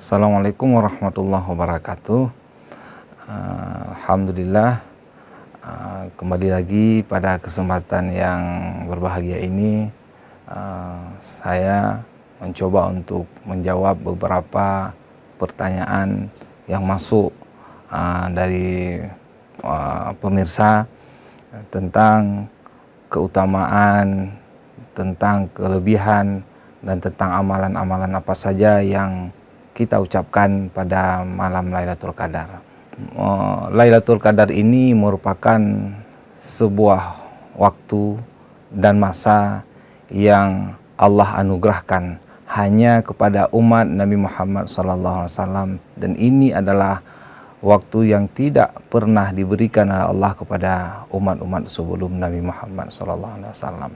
Assalamualaikum warahmatullahi wabarakatuh. Alhamdulillah, kembali lagi pada kesempatan yang berbahagia ini, saya mencoba untuk menjawab beberapa pertanyaan yang masuk dari pemirsa tentang keutamaan, tentang kelebihan, dan tentang amalan-amalan apa saja yang kita ucapkan pada malam Lailatul Qadar. Lailatul Qadar ini merupakan sebuah waktu dan masa yang Allah anugerahkan hanya kepada umat Nabi Muhammad SAW, dan ini adalah waktu yang tidak pernah diberikan oleh Allah kepada umat-umat sebelum Nabi Muhammad SAW.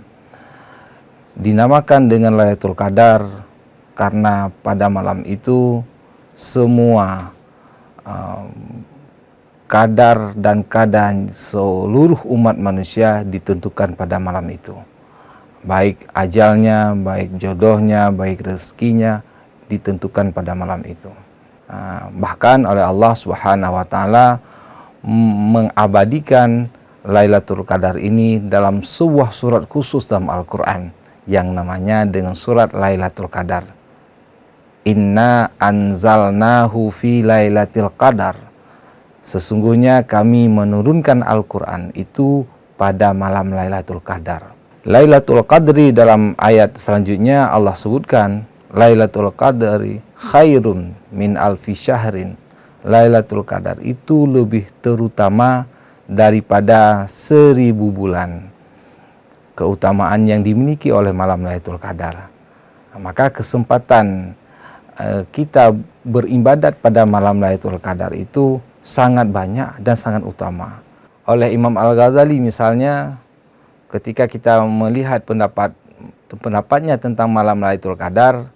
Dinamakan dengan Lailatul Qadar karena pada malam itu semua kadar dan keadaan seluruh umat manusia ditentukan pada malam itu. Baik ajalnya, baik jodohnya, baik rezekinya ditentukan pada malam itu. Bahkan oleh Allah Subhanahu wa Ta'ala mengabadikan Lailatul Qadar ini dalam sebuah surat khusus dalam Al-Quran yang namanya dengan surat Lailatul Qadar. Inna anzalnahu fi lailatul qadar. Sesungguhnya kami menurunkan Al-Quran itu pada malam Lailatul Qadar. Lailatul Qadri dalam ayat selanjutnya Allah sebutkan, Lailatul Qadri khairun min alfi syahrin. Lailatul Qadar itu lebih terutama daripada 1000 bulan. Keutamaan yang dimiliki oleh malam Lailatul Qadar. Maka kesempatan kita beribadat pada malam Lailatul Qadar itu sangat banyak dan sangat utama. Oleh Imam Al-Ghazali misalnya, ketika kita melihat pendapatnya tentang malam Lailatul Qadar,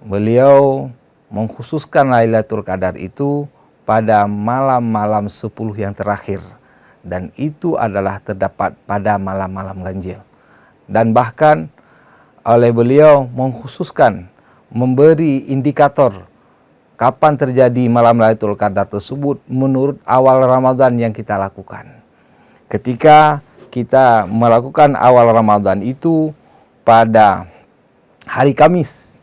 beliau mengkhususkan Lailatul Qadar itu pada malam-malam 10 yang terakhir, dan itu adalah terdapat pada malam-malam ganjil. Dan bahkan oleh beliau mengkhususkan, memberi indikator kapan terjadi malam Lailatul Qadar tersebut menurut awal Ramadan yang kita lakukan. Ketika kita melakukan awal Ramadan itu pada hari Kamis,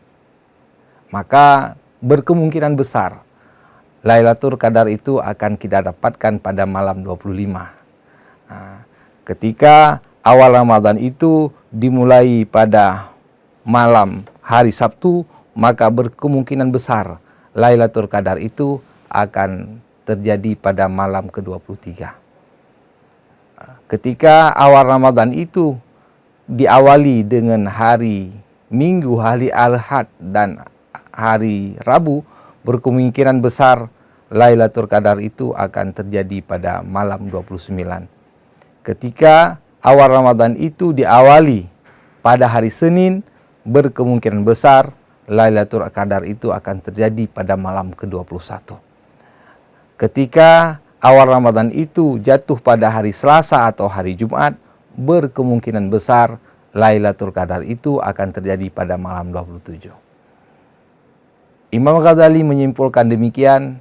maka berkemungkinan besar Lailatul Qadar itu akan kita dapatkan pada malam 25. Ketika awal Ramadan itu dimulai pada malam hari Sabtu, maka berkemungkinan besar Lailatul Qadar itu akan terjadi pada malam ke-23. Ketika awal Ramadan itu diawali dengan hari Minggu, hari Ahad, dan hari Rabu, berkemungkinan besar Lailatul Qadar itu akan terjadi pada malam 29. Ketika awal Ramadan itu diawali pada hari Senin, berkemungkinan besar Lailatul Qadar itu akan terjadi pada malam ke-21. Ketika awal Ramadan itu jatuh pada hari Selasa atau hari Jumat, berkemungkinan besar Lailatul Qadar itu akan terjadi pada malam 27. Imam Ghazali menyimpulkan demikian,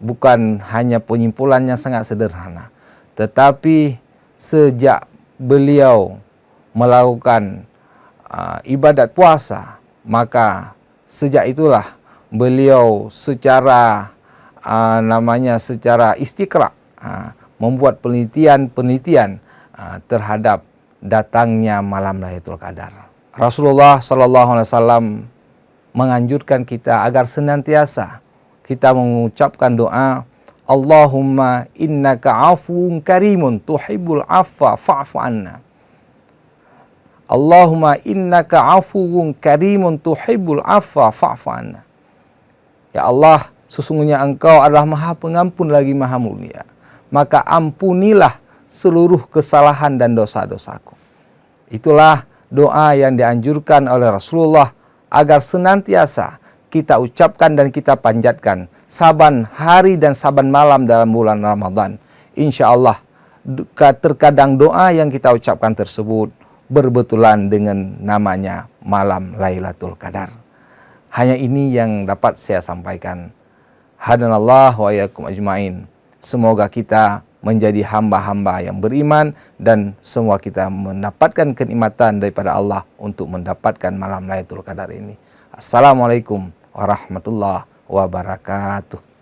bukan hanya penyimpulannya sangat sederhana, tetapi sejak beliau melakukan ibadat puasa, maka sejak itulah beliau secara secara istiqra membuat penelitian terhadap datangnya malam Lailatul Qadar. Rasulullah SAW menganjurkan kita agar senantiasa kita mengucapkan doa, Allahumma innaka afuun karimun tuhibbul afwa fa'fu anna. Allahumma innaka afuun karimun tuhibbul afwa fa'fu anna. Ya Allah, sesungguhnya Engkau adalah Maha Pengampun lagi Maha Mulia, maka ampunilah seluruh kesalahan dan dosa-dosaku. Itulah doa yang dianjurkan oleh Rasulullah agar senantiasa kita ucapkan dan kita panjatkan saban hari dan saban malam dalam bulan Ramadan. Insya Allah terkadang doa yang kita ucapkan tersebut berbetulan dengan namanya malam Lailatul Qadar. Hanya ini yang dapat saya sampaikan. Hadanallah wa iyyakum ajmain. Semoga kita menjadi hamba-hamba yang beriman dan semua kita mendapatkan kenikmatan daripada Allah untuk mendapatkan malam Lailatul Qadar ini. Assalamualaikum warahmatullahi wabarakatuh.